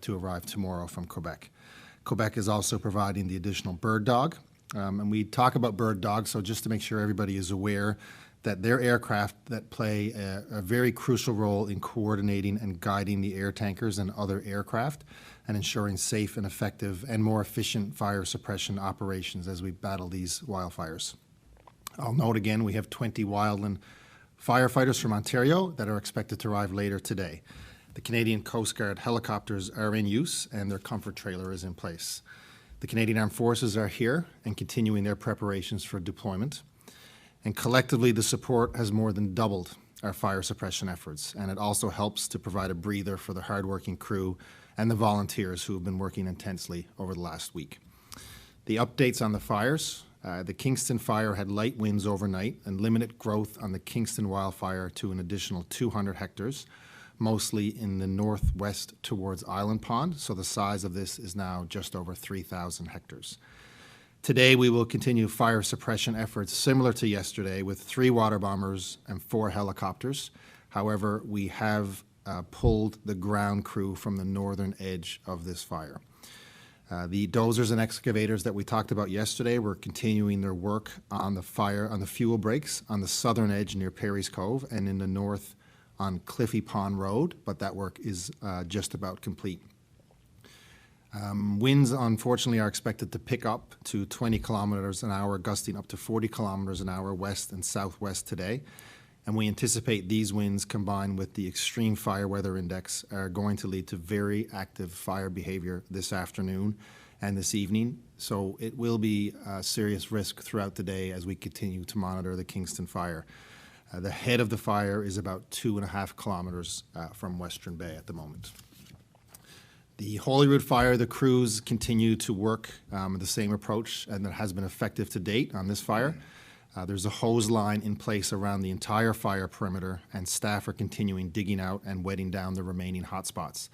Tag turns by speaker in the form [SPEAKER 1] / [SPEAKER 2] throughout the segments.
[SPEAKER 1] to arrive tomorrow from Quebec. Quebec is also providing the additional bird dog. And we talk about bird dogs, so just to make sure everybody is aware that they're aircraft that play a very crucial role in coordinating and guiding the air tankers and other aircraft and ensuring safe and effective and more efficient fire suppression operations as we battle these wildfires. I'll note again, we have 20 wildland firefighters from Ontario that are expected to arrive later today. The Canadian Coast Guard helicopters are in use and their comfort trailer is in place. The Canadian Armed Forces are here and continuing their preparations for deployment. And collectively, the support has more than doubled our fire suppression efforts, and it also helps to provide a breather for the hardworking crew and the volunteers who have been working intensely over the last week. The updates on the fires. The Kingston fire had light winds overnight and limited growth on the Kingston wildfire to an additional 200 hectares, mostly in the northwest towards Island Pond, so the size of this is now just over 3,000 hectares. Today, we will continue fire suppression efforts similar to yesterday with 3 water bombers and 4 helicopters. However, we have pulled the ground crew from the northern edge of this fire. The dozers and excavators that we talked about yesterday were continuing their work on the fuel breaks on the southern edge near Perry's Cove and in the north on Cliffy Pond Road, but that work is just about complete. Winds, unfortunately, are expected to pick up to 20 kilometers an hour, gusting up to 40 kilometers an hour west and southwest today. And we anticipate these winds combined with the extreme fire weather index are going to lead to very active fire behavior this afternoon and this evening. So it will be a serious risk throughout the day as we continue to monitor the Kingston fire. The head of the fire is about 2.5 kilometers from Western Bay at the moment. The Holyrood fire, the crews continue to work the same approach and that has been effective to date on this fire. There's a hose line in place around the entire fire perimeter and staff are continuing digging out and wetting down the remaining hotspots.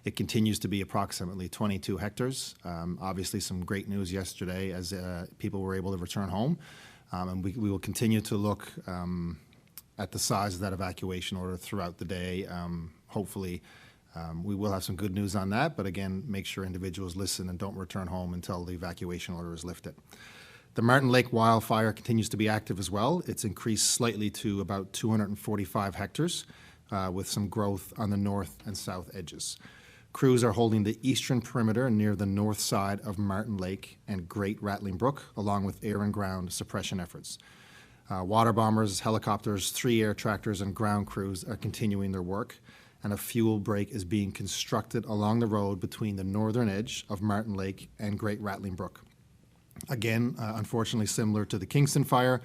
[SPEAKER 1] It continues to be approximately 22 hectares. Obviously some great news yesterday as people were able to return home. And we will continue to look at the size of that evacuation order throughout the day. Hopefully we will have some good news on that, but again, make sure individuals listen and don't return home until the evacuation order is lifted. The Martin Lake wildfire continues to be active as well. It's increased slightly to about 245 hectares with some growth on the north and south edges. Crews are holding the eastern perimeter near the north side of Martin Lake and Great Rattling Brook, along with air and ground suppression efforts. Water bombers, helicopters, 3 air tractors, and ground crews are continuing their work, and a fuel break is being constructed along the road between the northern edge of Martin Lake and Great Rattling Brook. Again, unfortunately similar to the Kingston fire,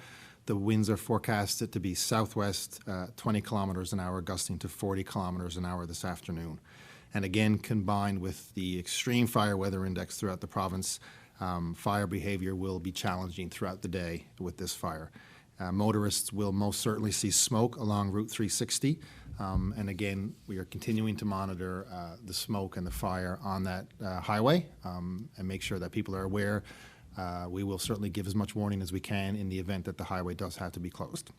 [SPEAKER 1] the winds are forecasted to be southwest 20 kilometers an hour, gusting to 40 kilometers an hour this afternoon. And again, combined with the extreme fire weather index throughout the province, fire behavior will be challenging throughout the day with this fire. Motorists will most certainly see smoke along Route 360. And again, we are continuing to monitor the smoke and the fire on that highway and make sure that people are aware. We will certainly give as much warning as we can in the event that the highway does have to be closed.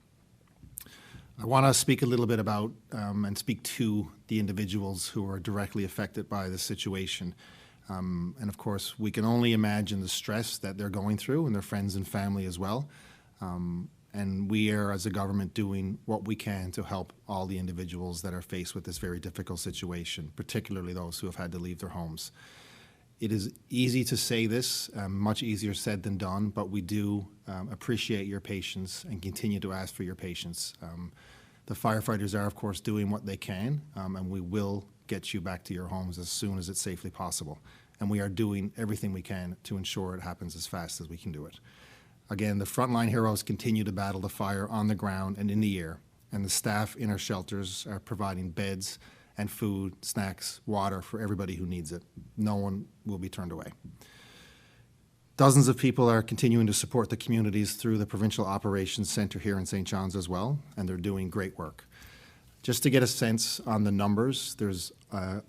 [SPEAKER 1] I want to speak a little bit about and speak to the individuals who are directly affected by this situation. And of course, we can only imagine the stress that they're going through and their friends and family as well. And we are, as a government, doing what we can to help all the individuals that are faced with this very difficult situation, particularly those who have had to leave their homes. It is easy to say this, much easier said than done, but we do appreciate your patience and continue to ask for your patience. The firefighters are, of course, doing what they can, and we will get you back to your homes as soon as it's safely possible. And we are doing everything we can to ensure it happens as fast as we can do it. Again, the frontline heroes continue to battle the fire on the ground and in the air, and the staff in our shelters are providing beds and food, snacks, water for everybody who needs it. No one will be turned away. Dozens of people are continuing to support the communities through the Provincial Operations Centre here in St. John's as well, and they're doing great work. Just to get a sense on the numbers, there's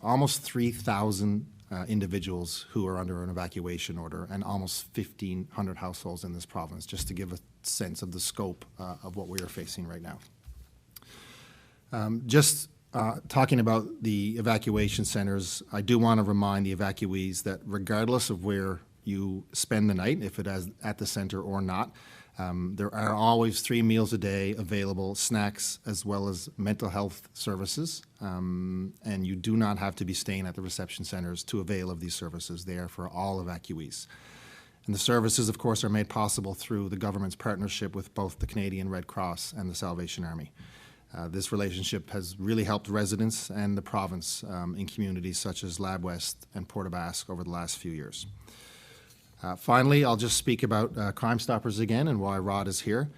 [SPEAKER 1] almost 3,000 individuals who are under an evacuation order and almost 1,500 households in this province, just to give a sense of the scope of what we are facing right now. Just Talking about the evacuation centers, I do want to remind the evacuees that regardless of where you spend the night, if it is at the center or not, there are always 3 meals a day available, snacks as well as mental health services, and you do not have to be staying at the reception centers to avail of these services. They are for all evacuees. And the services, of course, are made possible through the government's partnership with both the Canadian Red Cross and the Salvation Army. This relationship has really helped residents and the province in communities such as Lab West and Port aux Basques over the last few years. Finally, I'll just speak about Crime Stoppers again and why Rod is here,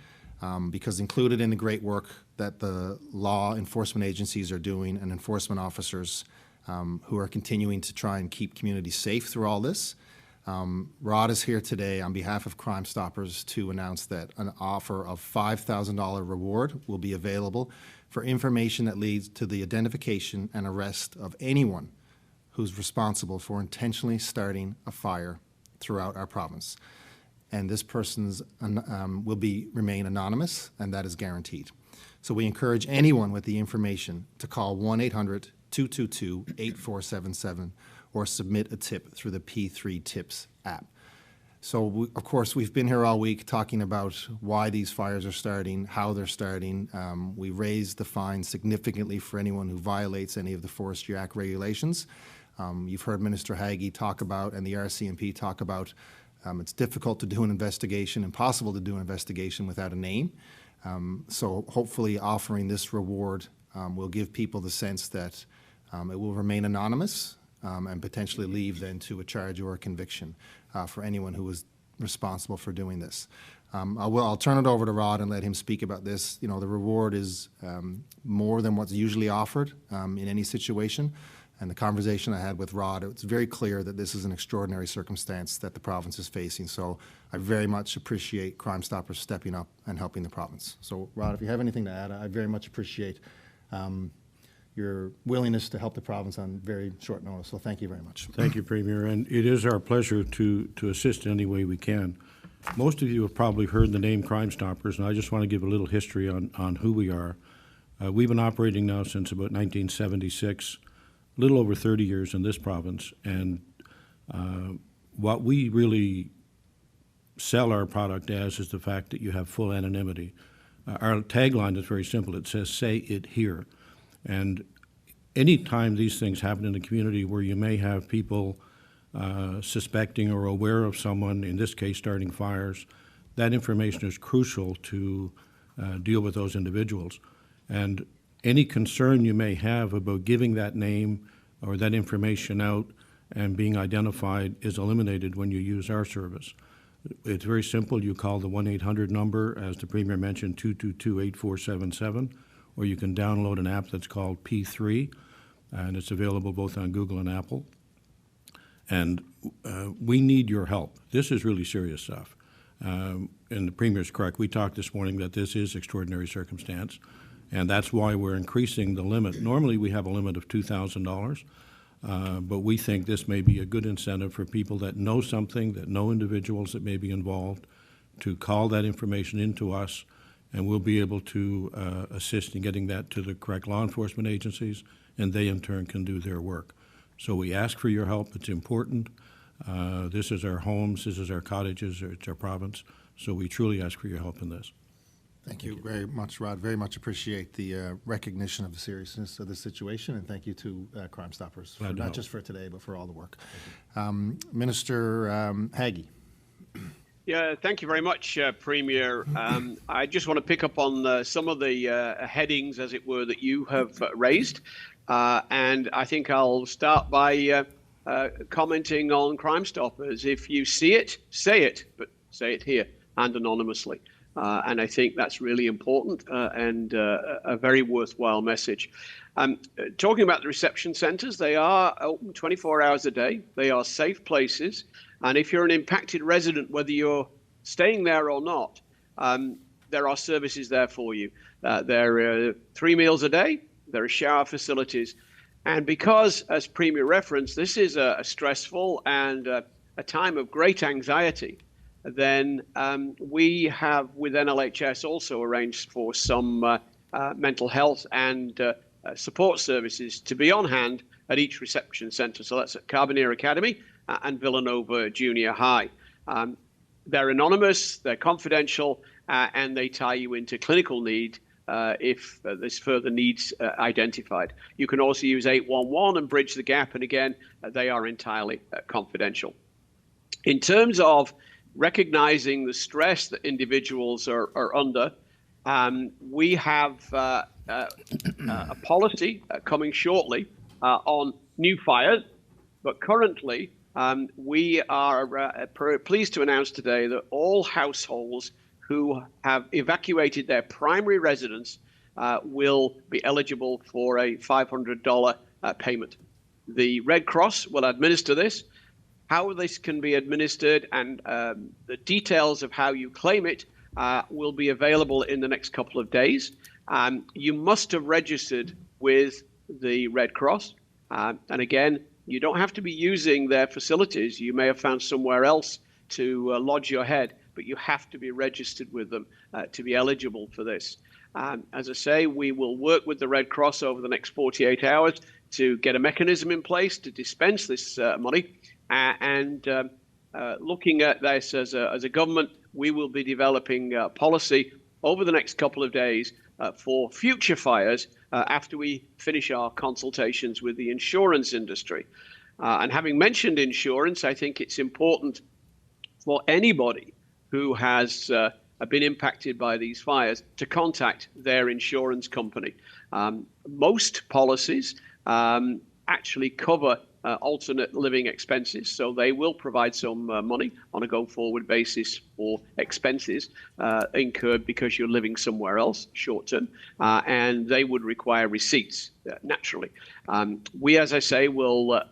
[SPEAKER 1] because included in the great work that the law enforcement agencies are doing and enforcement officers who are continuing to try and keep communities safe through all this, Rod is here today on behalf of Crime Stoppers to announce that an offer of $5,000 reward will be available for information that leads to the identification and arrest of anyone who's responsible for intentionally starting a fire throughout our province. And this person's will remain anonymous, and that is guaranteed. So we encourage anyone with the information to call 1-800-222-8477 or submit a tip through the P3 Tips app. So, of course, we've been here all week talking about why these fires are starting, how they're starting. We raised the fine significantly for anyone who violates any of the Forestry Act regulations. You've heard Minister Haggie talk about, and the RCMP talk about, it's difficult to do an investigation, impossible to do an investigation without a name. So hopefully offering this reward will give people the sense that it will remain anonymous, and potentially lead then to a charge or a conviction for anyone who was responsible for doing this. I'll turn it over to Rod and let him speak about this. You know, the reward is more than what's usually offered in any situation. And the conversation I had with Rod, it's very clear that this is an extraordinary circumstance that the province is facing. So I very much appreciate Crime Stoppers stepping up and helping the province. So Rod, if you have anything to add, I very much appreciate your willingness to help the province on very short notice. So thank you very much.
[SPEAKER 2] Thank you, Premier. And it is our pleasure to assist in any way we can. Most of you have probably heard the name Crime Stoppers, and I just want to give a little history on who we are. We've been operating now since about 1976, a little over 30 years in this province. And what we really sell our product as is the fact that you have full anonymity. Our tagline is very simple. It says, "Say it here." And anytime these things happen in the community where you may have people suspecting or aware of someone, in this case starting fires, that information is crucial to deal with those individuals. And any concern you may have about giving that name or that information out and being identified is eliminated when you use our service. It's very simple. You call the 1-800 number, as the Premier mentioned, 222-8477, or you can download an app that's called P3, and it's available both on Google and Apple. And we need your help. This is really serious stuff. And the Premier's correct. We talked this morning that this is extraordinary circumstance, and that's why we're increasing the limit. Normally we have a limit of $2,000, but we think this may be a good incentive for people that know something, that know individuals that may be involved, to call that information into us, and we'll be able to assist in getting that to the correct law enforcement agencies, and they in turn can do their work. So we ask for your help. It's important. This is our homes, this is our cottages, it's our province, so we truly ask for your help in this.
[SPEAKER 1] Thank you very much, Rod. Very much appreciate the recognition of the seriousness of the situation, and thank you to Crime Stoppers, not just for today, but for all the work. Minister Haggie.
[SPEAKER 3] Yeah, thank you very much, Premier. I just want to pick up on some of the headings, as it were, that you have raised. And I think I'll start by commenting on Crime Stoppers. If you see it, say it, but say it here and anonymously. And I think that's really important and a very worthwhile message. Talking about the reception centres, they are open 24 hours a day. They are safe places. And if you're an impacted resident, whether you're staying there or not, there are services there for you. There are 3 meals a day. There are shower facilities. And because, as Premier referenced, this is a stressful and a time of great anxiety, then we have, with NLHS, also arranged for some mental health and support services to be on hand at each reception centre. So that's at Carbonear Academy and Villanova Junior High. They're anonymous, they're confidential, and they tie you into clinical need if there's further needs identified. You can also use 811 and bridge the gap, and again, they are entirely confidential. In terms of recognizing the stress that individuals are under, we have a policy coming shortly on new fires, but currently we are pleased to announce today that all households who have evacuated their primary residence will be eligible for a $500 payment. The Red Cross will administer this. How this can be administered and the details of how you claim it will be available in the next couple of days. You must have registered with the Red Cross. And again, you don't have to be using their facilities. You may have found somewhere else to lodge your head, but you have to be registered with them to be eligible for this. As I say, we will work with the Red Cross over the next 48 hours to get a mechanism in place to dispense this money. Looking at this as a government, we will be developing policy over the next couple of days for future fires after we finish our consultations with the insurance industry. And having mentioned insurance, I think it's important for anybody who has been impacted by these fires to contact their insurance company. Most policies actually cover alternate living expenses, so they will provide some money on a go-forward basis for expenses incurred because you're living somewhere else short-term, and they would require receipts, naturally. We, as I say, will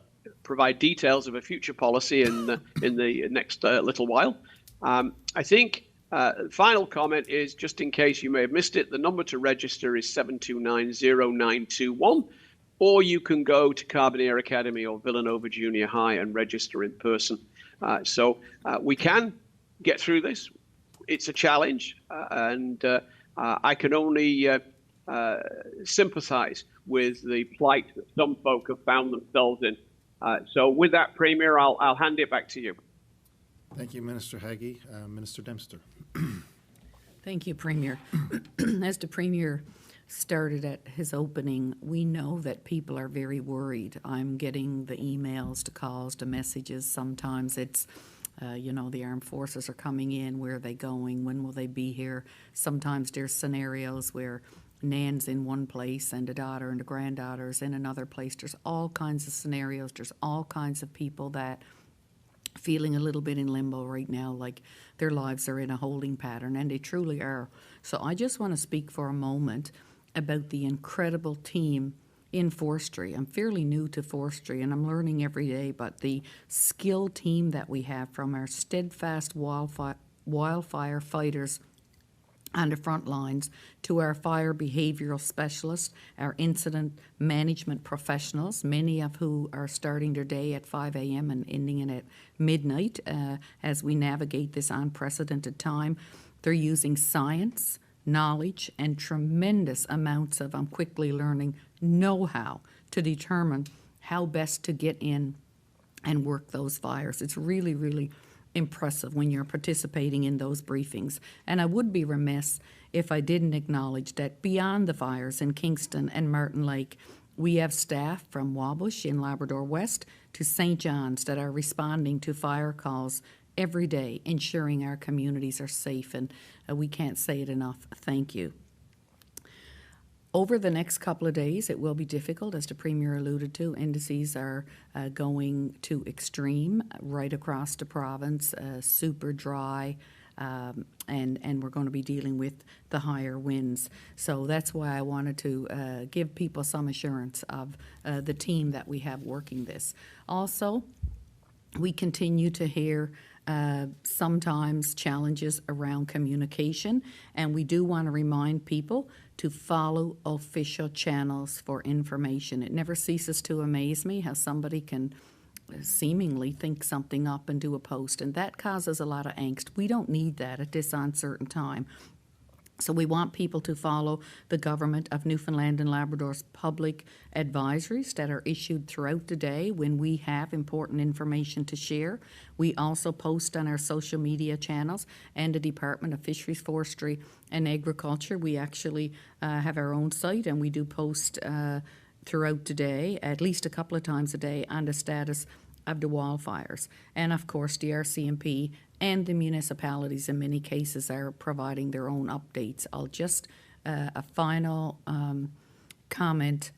[SPEAKER 3] provide details of a future policy in the next little while. I think final comment is, just in case you may have missed it, the number to register is 7290921. Or you can go to Carbonear Academy or Villanova Junior High and register in person. So we can get through this. It's a challenge, and I can only sympathize with the plight that some folk have found themselves in. So with that, Premier, I'll hand it back to you.
[SPEAKER 1] Thank you, Minister Haggie. Minister Dempster.
[SPEAKER 4] Thank you, Premier. As the Premier started at his opening, we know that people are very worried. I'm getting the emails, the calls, the messages. Sometimes it's, the armed forces are coming in. Where are they going? When will they be here? Sometimes there's scenarios where Nan's in one place and the daughter and the granddaughter's in another place. There's all kinds of scenarios. There's all kinds of people that feeling a little bit in limbo right now, like their lives are in a holding pattern, and they truly are. So I just want to speak for a moment about the incredible team in forestry. I'm fairly new to forestry and I'm learning every day, but the skilled team that we have, from our steadfast wildfire fighters on the front lines to our fire behavioral specialists, our incident management professionals, many of who are starting their day at 5 a.m. and ending it at midnight as we navigate this unprecedented time. They're using science, knowledge, and tremendous amounts of, I'm quickly learning, know-how to determine how best to get in and work those fires. It's really, really impressive when you're participating in those briefings. And I would be remiss if I didn't acknowledge that beyond the fires in Kingston and Martin Lake, we have staff from Wabush in Labrador West to St. John's that are responding to fire calls every day, ensuring our communities are safe, and we can't say it enough. Thank you. Over the next couple of days, it will be difficult, as the Premier alluded to. Indices are going to extreme right across the province, super dry, and we're going to be dealing with the higher winds. So that's why I wanted to give people some assurance of the team that we have working this. Also, we continue to hear sometimes challenges around communication, and we do want to remind people to follow official channels for information. It never ceases to amaze me how somebody can seemingly think something up and do a post, and that causes a lot of angst. We don't need that at this uncertain time. So we want people to follow the Government of Newfoundland and Labrador's public advisories that are issued throughout the day when we have important information to share. We also post on our social media channels and the Department of Fisheries, Forestry and Agriculture. We actually have our own site, and we do post throughout the day, at least a couple of times a day, on the status of the wildfires. And of course, the RCMP and the municipalities in many cases are providing their own updates. I'll just, a final comment.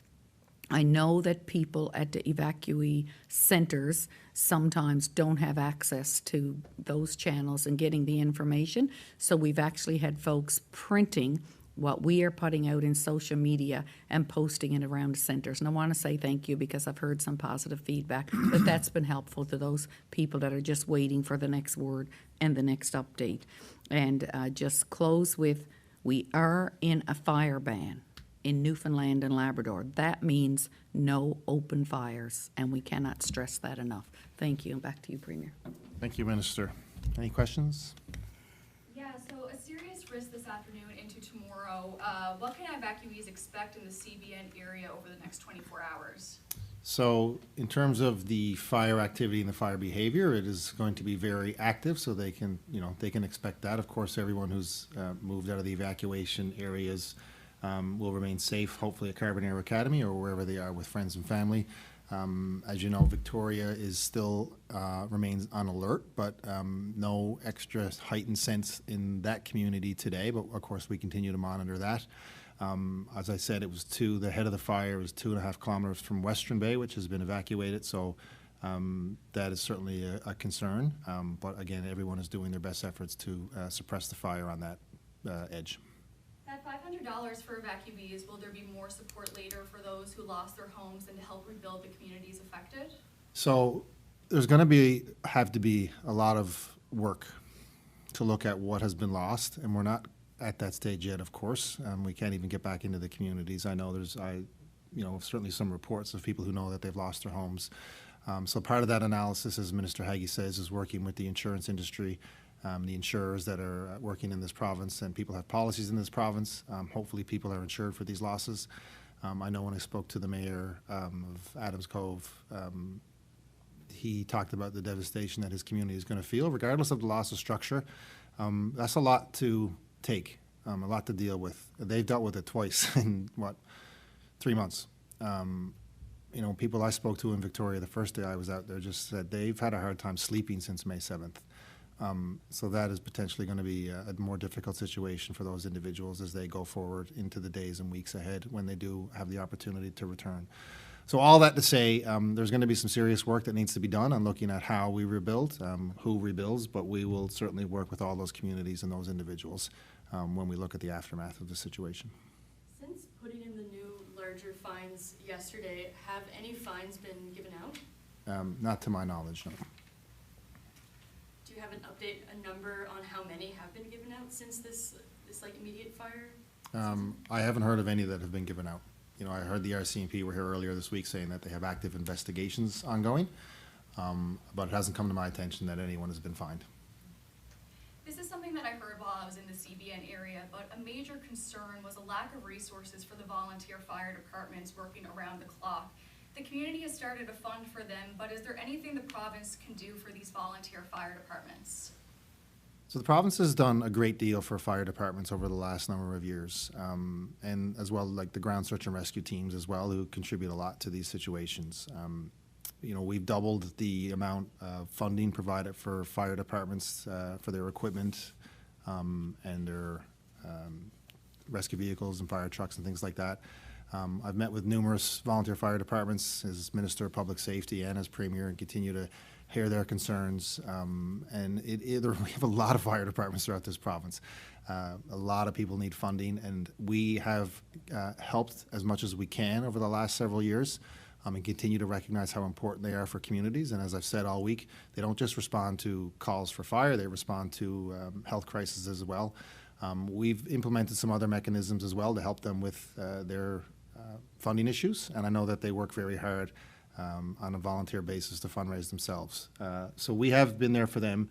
[SPEAKER 4] I know that people at the evacuee centres sometimes don't have access to those channels and getting the information. So we've actually had folks printing what we are putting out in social media and posting it around the centres. And I want to say thank you, because I've heard some positive feedback that that's been helpful to those people that are just waiting for the next word and the next update. And just close with, we are in a fire ban in Newfoundland and Labrador. That means no open fires, and we cannot stress that enough. Thank you, and back to you, Premier.
[SPEAKER 1] Thank you, Minister. Any questions?
[SPEAKER 5] Yeah, so a serious risk this afternoon into tomorrow. What can evacuees expect in the CBN area over the next 24 hours?
[SPEAKER 1] So in terms of the fire activity and the fire behavior, it is going to be very active, so they can, they can expect that. Of course, everyone who's moved out of the evacuation areas will remain safe, hopefully at Carbonero Academy or wherever they are with friends and family. As you know, Victoria is still remains on alert, but no extra heightened sense in that community today. But of course, we continue to monitor that. As I said, it was the head of the fire was 2.5 kilometers from Western Bay, which has been evacuated. So that is certainly a concern. But again, everyone is doing their best efforts to suppress the fire on that edge.
[SPEAKER 5] At $500 for evacuees, will there be more support later for those who lost their homes and to help rebuild the communities affected?
[SPEAKER 1] So there's going to have to be a lot of work to look at what has been lost, and we're not at that stage yet, of course. We can't even get back into the communities. I know there's certainly some reports of people who know that they've lost their homes. So part of that analysis, as Minister Haggie says, is working with the insurance industry, the insurers that are working in this province, and people have policies in this province. Hopefully people are insured for these losses. I know when I spoke to the mayor of Adams Cove, he talked about the devastation that his community is going to feel, regardless of the loss of structure. That's a lot to take, a lot to deal with. They've dealt with it twice in, 3 months. People I spoke to in Victoria the first day I was out there just said they've had a hard time sleeping since May 7th. So that is potentially going to be a more difficult situation for those individuals as they go forward into the days and weeks ahead when they do have the opportunity to return. So all that to say, there's going to be some serious work that needs to be done on looking at how we rebuild, who rebuilds, but we will certainly work with all those communities and those individuals when we look at the aftermath of the situation.
[SPEAKER 6] Since putting in the new larger fines yesterday, have any fines been given out?
[SPEAKER 1] Not to my knowledge, no.
[SPEAKER 6] Do you have an update, a number on how many have been given out since this immediate fire?
[SPEAKER 1] I haven't heard of any that have been given out. I heard the RCMP were here earlier this week saying that they have active investigations ongoing, but it hasn't come to my attention that anyone has been fined.
[SPEAKER 5] This is something that I heard while I was in the CBN area, but a major concern was a lack of resources for the volunteer fire departments working around the clock. The community has started a fund for them, but is there anything the province can do for these volunteer fire departments?
[SPEAKER 1] So the province has done a great deal for fire departments over the last number of years, and as well like the ground search and rescue teams as well, who contribute a lot to these situations. We've doubled the amount of funding provided for fire departments for their equipment and their rescue vehicles and fire trucks and things like that. I've met with numerous volunteer fire departments as Minister of Public Safety and as Premier, and continue to hear their concerns. And we have a lot of fire departments throughout this province. A lot of people need funding, and we have helped as much as we can over the last several years, and continue to recognize how important they are for communities. And as I've said all week, they don't just respond to calls for fire, they respond to health crises as well. We've implemented some other mechanisms as well to help them with their funding issues, and I know that they work very hard on a volunteer basis to fundraise themselves. So we have been there for them.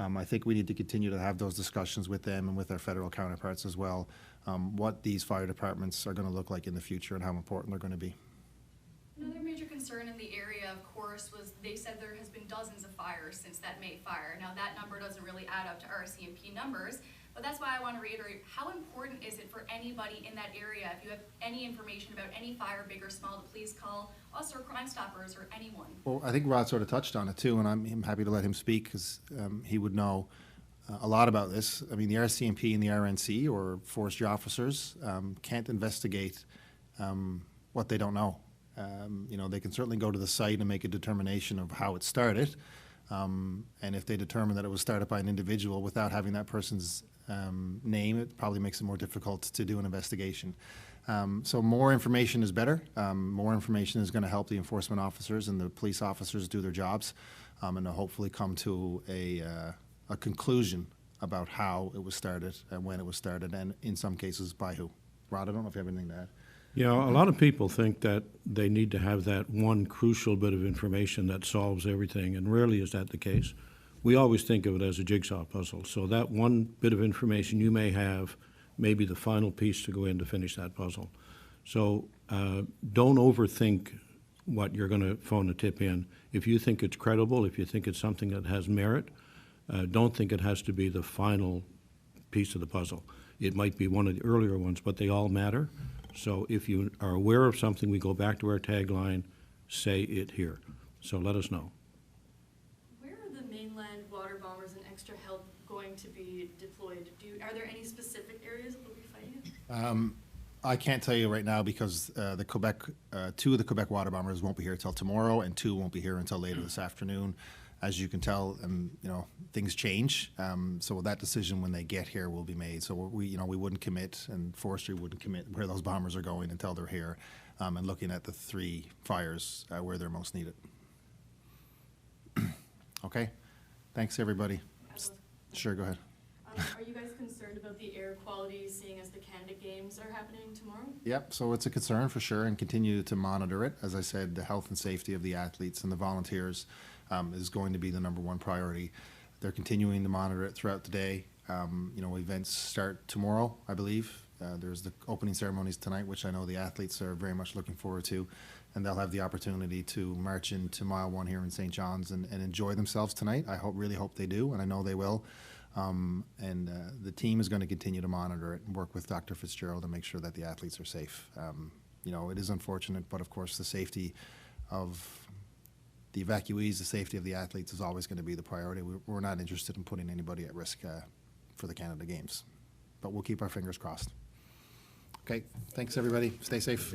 [SPEAKER 1] I think we need to continue to have those discussions with them and with our federal counterparts as well, what these fire departments are going to look like in the future and how important they're going to be.
[SPEAKER 5] Another major concern in the area, of course, was they said there has been dozens of fires since that May fire. Now, that number doesn't really add up to RCMP numbers, but that's why I want to reiterate, how important is it for anybody in that area, if you have any information about any fire, big or small, to please call us or Crime Stoppers or anyone?
[SPEAKER 1] Well, I think Rod sort of touched on it too, and I'm happy to let him speak because he would know a lot about this. I mean, the RCMP and the RNC, or forestry officers, can't investigate what they don't know. You know, they can certainly go to the site and make a determination of how it started, and if they determine that it was started by an individual without having that person's name, it probably makes it more difficult to do an investigation. So more information is better. More information is going to help the enforcement officers and the police officers do their jobs, and to hopefully come to a conclusion about how it was started and when it was started, and in some cases by who. Rod, I don't know if you have anything to add.
[SPEAKER 2] Yeah, a lot of people think that they need to have that one crucial bit of information that solves everything, and rarely is that the case. We always think of it as a jigsaw puzzle. So that one bit of information you may have may be the final piece to go in to finish that puzzle. So don't overthink what you're going to phone a tip in. If you think it's credible, if you think it's something that has merit, don't think it has to be the final piece of the puzzle. It might be one of the earlier ones, but they all matter. So if you are aware of something, we go back to our tagline, say it here. So let us know.
[SPEAKER 6] Where are the mainland water bombers and extra help going to be deployed? Are there any specific areas that we'll be fighting in?
[SPEAKER 1] I can't tell you right now because the Quebec, two of the Quebec water bombers won't be here till tomorrow, and two won't be here until later this afternoon. As you can tell, you know, things change. So that decision when they get here will be made. So we wouldn't commit, and forestry wouldn't commit where those bombers are going until they're here, and looking at the three fires where they're most needed. Okay, thanks everybody. Sure, go ahead.
[SPEAKER 6] Are you guys concerned about the air quality, seeing as the Canada Games are happening tomorrow?
[SPEAKER 1] Yep, so it's a concern for sure, and continue to monitor it. As I said, the health and safety of the athletes and the volunteers is going to be the #1 priority. They're continuing to monitor it throughout the day. You know, events start tomorrow, I believe. There's the opening ceremonies tonight, which I know the athletes are very much looking forward to, and they'll have the opportunity to march into Mile 1 here in St. John's and enjoy themselves tonight. I really hope they do, and I know they will. The team is going to continue to monitor it and work with Dr. Fitzgerald to make sure that the athletes are safe. You know, it is unfortunate, but of course the safety of the evacuees, the safety of the athletes is always going to be the priority. We're not interested in putting anybody at risk for the Canada Games, but we'll keep our fingers crossed. Okay, thanks everybody. Stay safe.